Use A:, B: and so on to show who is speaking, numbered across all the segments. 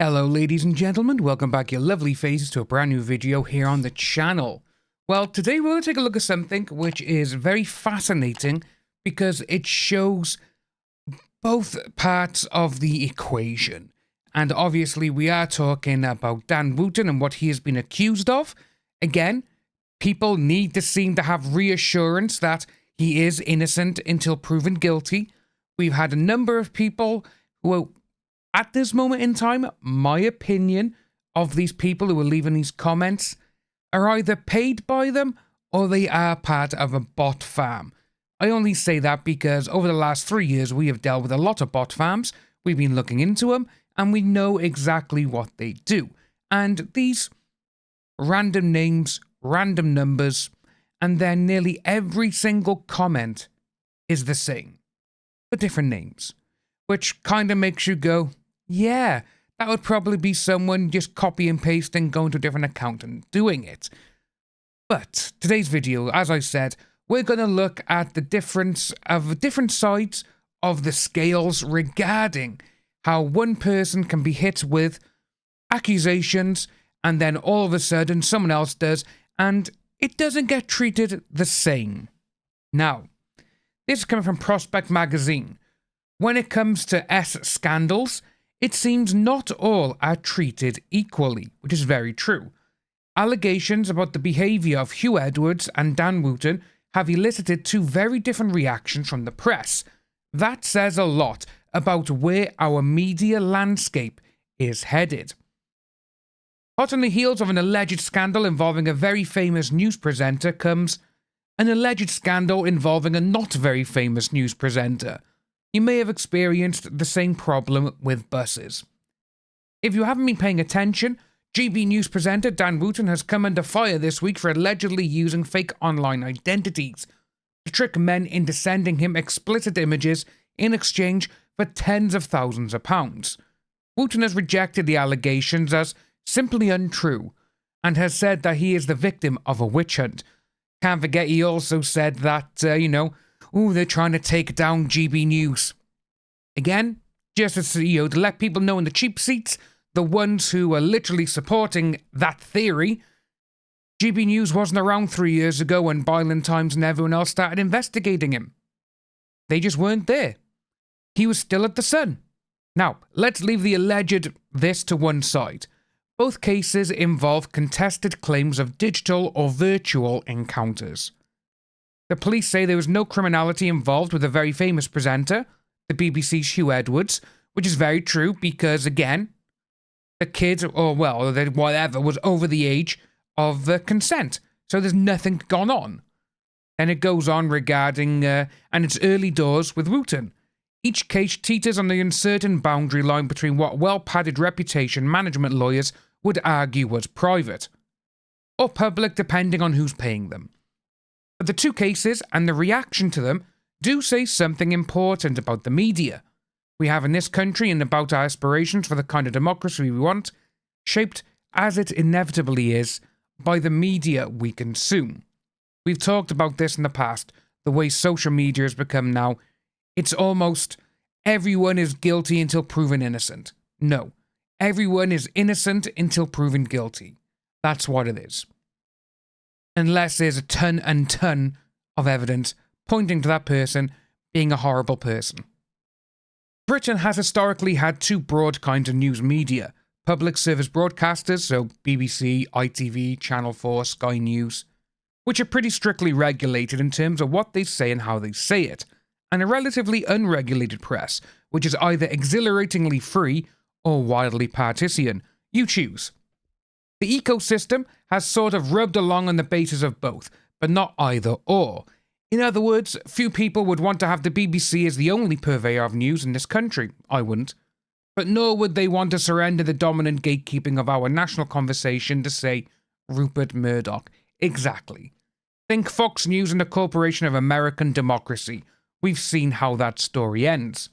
A: Hello ladies and gentlemen, welcome back your lovely faces to a brand new video here on the channel. Well, today we're going to take a look at something which is very fascinating because it shows both parts of the equation. And obviously we are talking about Dan Wootton and what he has been accused of. Again, people need to seem to have reassurance that he is innocent until proven guilty. We've had a number of people who, at this moment in time, my opinion of these people who are leaving these comments are either paid by them or they are part of a bot farm. I only say that because over the last 3 years we have dealt with a lot of bot farms. We've been looking into them and we know exactly what they do. And these random names, random numbers, and then nearly every single comment is the same, but different names, which kind of makes you go, yeah, that would probably be someone just copy and pasting, going to a different account and doing it. But today's video, as I said, we're going to look at the difference of different sides of the scales regarding how one person can be hit with accusations and then all of a sudden someone else does and it doesn't get treated the same. Now, this is coming from Prospect Magazine. When it comes to S scandals, it seems not all are treated equally, which is very true. Allegations about the behaviour of Huw Edwards and Dan Wootton have elicited two very different reactions from the press. That says a lot about where our media landscape is headed. Hot on the heels of an alleged scandal involving a very famous news presenter comes an alleged scandal involving a not very famous news presenter. You may have experienced the same problem with buses. If you haven't been paying attention, GB News presenter Dan Wootton has come under fire this week for allegedly using fake online identities to trick men into sending him explicit images in exchange for tens of thousands of pounds. Wootton has rejected the allegations as simply untrue and has said that he is the victim of a witch hunt. Can't forget he also said that, they're trying to take down GB News. Again, just as, to let people know in the cheap seats, the ones who are literally supporting that theory, GB News wasn't around 3 years ago when Byland Times and everyone else started investigating him. They just weren't there. He was still at the Sun. Now, let's leave the alleged this to one side. Both cases involve contested claims of digital or virtual encounters. The police say there was no criminality involved with a very famous presenter, the BBC's Huw Edwards, which is very true because, again, the kid, or whatever, was over the age of consent. So there's nothing gone on. Then it goes on regarding, and it's early doors with Wootton. Each case teeters on the uncertain boundary line between what well-padded reputation management lawyers would argue was private, or public depending on who's paying them. But the two cases and the reaction to them do say something important about the media we have in this country and about our aspirations for the kind of democracy we want, shaped, as it inevitably is, by the media we consume. We've talked about this in the past, the way social media has become now. It's almost everyone is guilty until proven innocent. No, everyone is innocent until proven guilty. That's what it is. Unless there's a ton and ton of evidence pointing to that person being a horrible person. Britain has historically had two broad kinds of news media. Public service broadcasters, so BBC, ITV, Channel 4, Sky News, which are pretty strictly regulated in terms of what they say and how they say it, and a relatively unregulated press, which is either exhilaratingly free or wildly partisan. You choose. The ecosystem has sort of rubbed along on the basis of both, but not either or. In other words, few people would want to have the BBC as the only purveyor of news in this country. I wouldn't. But nor would they want to surrender the dominant gatekeeping of our national conversation to, say, Rupert Murdoch. Exactly. Think Fox News and the Corporation of American Democracy. We've seen how that story ends.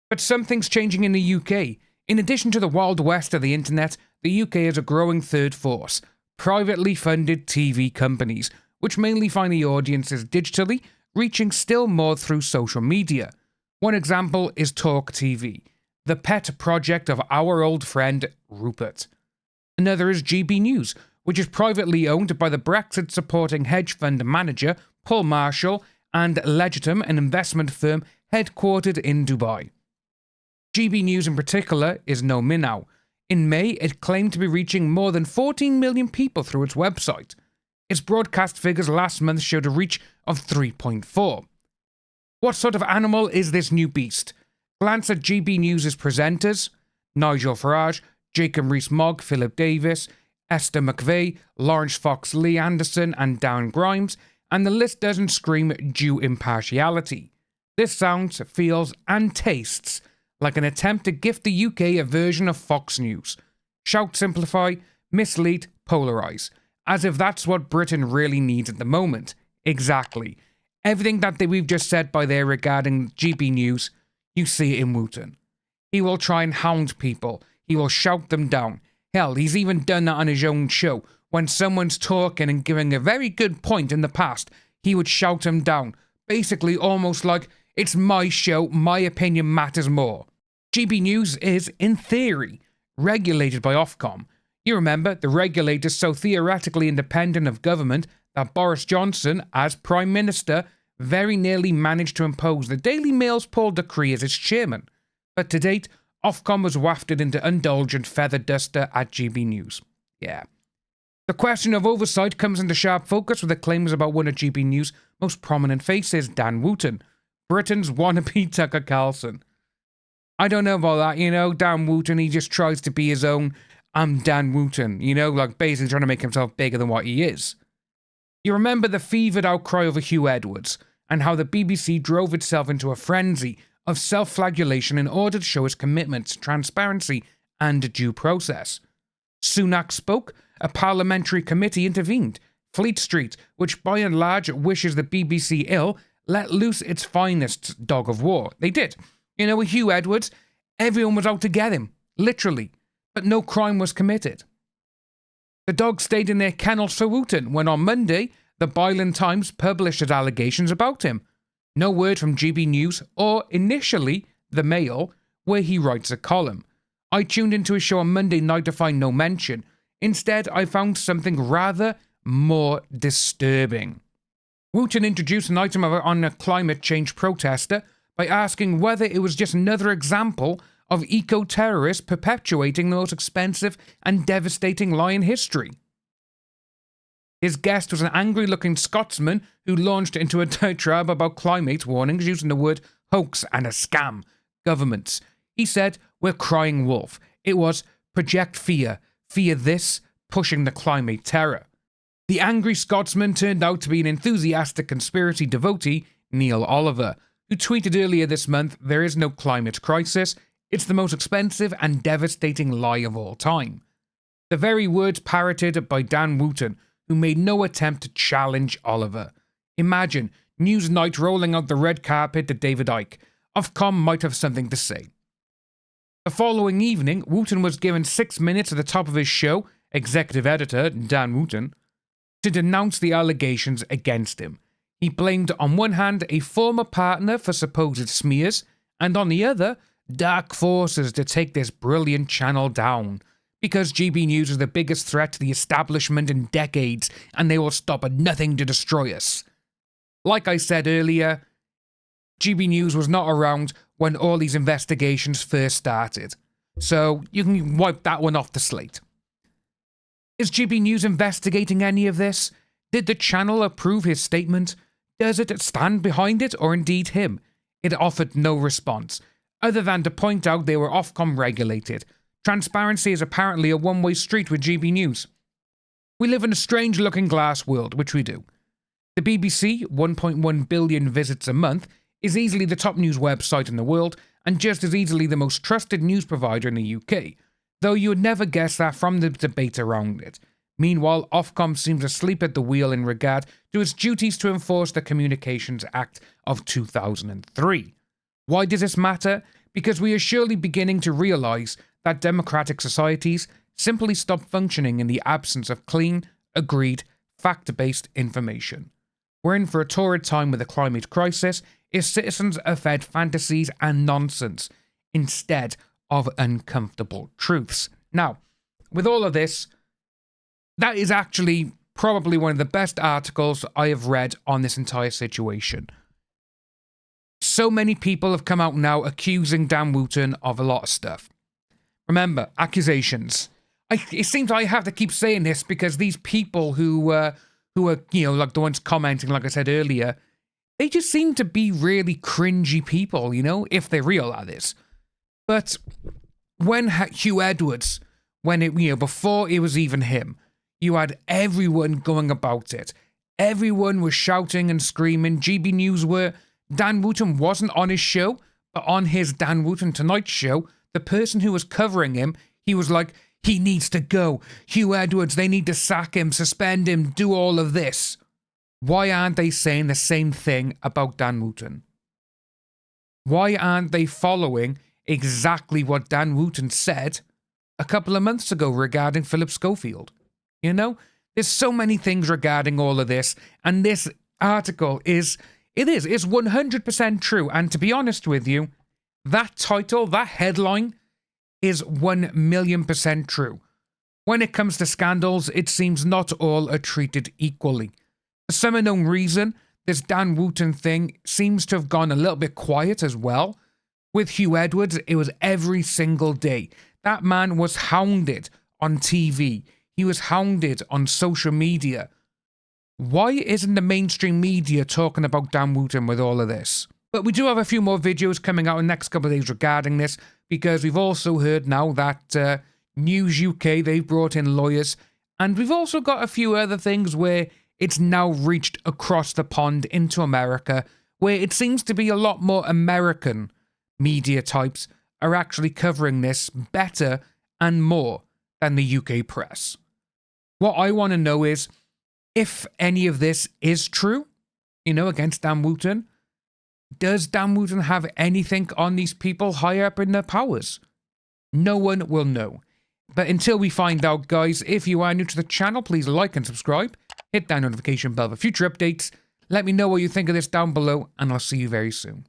A: But something's changing in the UK. In addition to the Wild West of the internet, the UK is a growing third force, privately funded TV companies, which mainly find the audiences digitally, reaching still more through social media. One example is Talk TV. the pet project of our old friend Rupert. Another is GB News, which is privately owned by the Brexit-supporting hedge fund manager Paul Marshall and Legitim, an investment firm headquartered in Dubai. GB News in particular is no minnow. In May, it claimed to be reaching more than 14 million people through its website. Its broadcast figures last month showed a reach of 3.4. What sort of animal is this new beast? Glance at GB News' presenters: Nigel Farage, Jacob Rees-Mogg, Philip Davis, Esther McVeigh, Lawrence Fox Lee Anderson, and Darren Grimes, and the list doesn't scream due impartiality. This sounds, feels, and tastes like an attempt to gift the UK a version of Fox News. Shout, simplify, mislead, polarise. As if that's what Britain really needs at the moment. Exactly. Everything that we've just said by there regarding GB News, you see it in Wootton. He will try and hound people. He will shout them down. Hell, he's even done that on his own show. When someone's talking and giving a very good point in the past, he would shout them down. Basically almost like, it's my show, my opinion matters more. GB News is, in theory, regulated by Ofcom. You remember, the regulator's so theoretically independent of government that Boris Johnson, as Prime Minister, very nearly managed to impose the Daily Mail's Paul Decree as its chairman. But to date, Ofcom was wafted into indulgent feather duster at GB News. Yeah. The question of oversight comes into sharp focus with the claims about one of GB News' most prominent faces, Dan Wootton, Britain's wannabe Tucker Carlson. I don't know about that, Dan Wootton, he just tries to be his own, I'm Dan Wootton, like basically trying to make himself bigger than what he is. You remember the fevered outcry over Huw Edwards, and how the BBC drove itself into a frenzy of self-flagellation in order to show its commitment to transparency and due process. Sunak spoke, a parliamentary committee intervened. Fleet Street, which by and large wishes the BBC ill, let loose its finest dog of war. They did. With Huw Edwards, everyone was out to get him, literally, but no crime was committed. The dog stayed in their kennels for Wootton when on Monday, the Byland Times published its allegations about him. No word from GB News or, initially, The Mail, where he writes a column. I tuned into his show on Monday night to find no mention. Instead, I found something rather more disturbing. Wootton introduced an item on a climate change protester by asking whether it was just another example of eco-terrorists perpetuating the most expensive and devastating lie in history. His guest was an angry-looking Scotsman who launched into a diatribe about climate warnings using the word hoax and a scam. Governments. He said, we're crying wolf. It was project fear. Fear this, pushing the climate terror. The angry Scotsman turned out to be an enthusiastic conspiracy devotee, Neil Oliver, who tweeted earlier this month, there is no climate crisis. It's the most expensive and devastating lie of all time. The very words parroted by Dan Wootton, who made no attempt to challenge Oliver. Imagine Newsnight rolling out the red carpet to David Icke. Ofcom might have something to say. The following evening, Wootton was given 6 minutes at the top of his show, executive editor Dan Wootton, to denounce the allegations against him. He blamed on one hand a former partner for supposed smears, and on the other, dark forces to take this brilliant channel down. Because GB News is the biggest threat to the establishment in decades, and they will stop at nothing to destroy us. Like I said earlier, GB News was not around when all these investigations first started. So you can wipe that one off the slate. Is GB News investigating any of this? Did the channel approve his statement? Does it stand behind it, or indeed him? It offered no response, other than to point out they were Ofcom regulated. Transparency is apparently a one-way street with GB News. We live in a strange-looking glass world, which we do. The BBC, 1.1 billion visits a month, is easily the top news website in the world, and just as easily the most trusted news provider in the UK, though you would never guess that from the debate around it. Meanwhile, Ofcom seems asleep at the wheel in regard to its duties to enforce the Communications Act of 2003. Why does this matter? Because we are surely beginning to realise that democratic societies simply stop functioning in the absence of clean, agreed, fact-based information. We're in for a torrid time with the climate crisis if citizens are fed fantasies and nonsense, instead of uncomfortable truths. Now, with all of this, that is actually probably one of the best articles I have read on this entire situation. So many people have come out now accusing Dan Wootton of a lot of stuff. Remember, accusations. It seems I have to keep saying this because these people who are, you know, like the ones commenting, like I said earlier, they just seem to be really cringy people, you know, if they're real, that is. But when Huw Edwards, when it, you know, before it was even him, you had everyone going about it. Everyone was shouting and screaming. GB News were, Dan Wootton wasn't on his show, but on his Dan Wootton Tonight show, the person who was covering him, he was like, he needs to go. Huw Edwards, they need to sack him, suspend him, do all of this. Why aren't they saying the same thing about Dan Wootton? Why aren't they following exactly what Dan Wootton said a couple of months ago regarding Philip Schofield? You know, there's so many things regarding all of this, and this article is 100% true. And to be honest with you, that title, that headline is 1,000,000% true. When it comes to scandals, it seems not all are treated equally. For some unknown reason, this Dan Wootton thing seems to have gone a little bit quiet as well. With Huw Edwards, it was every single day. That man was hounded on TV. He was hounded on social media. Why isn't the mainstream media talking about Dan Wootton with all of this? But we do have a few more videos coming out in the next couple of days regarding this, because we've also heard now that News UK, they've brought in lawyers, and we've also got a few other things where it's now reached across the pond into America, where it seems to be a lot more American media types are actually covering this better and more than the UK press. What I want to know is, if any of this is true, you know, against Dan Wootton, does Dan Wootton have anything on these people higher up in their powers? No one will know. But until we find out, guys, if you are new to the channel, please like and subscribe. Hit that notification bell for future updates. Let me know what you think of this down below, and I'll see you very soon.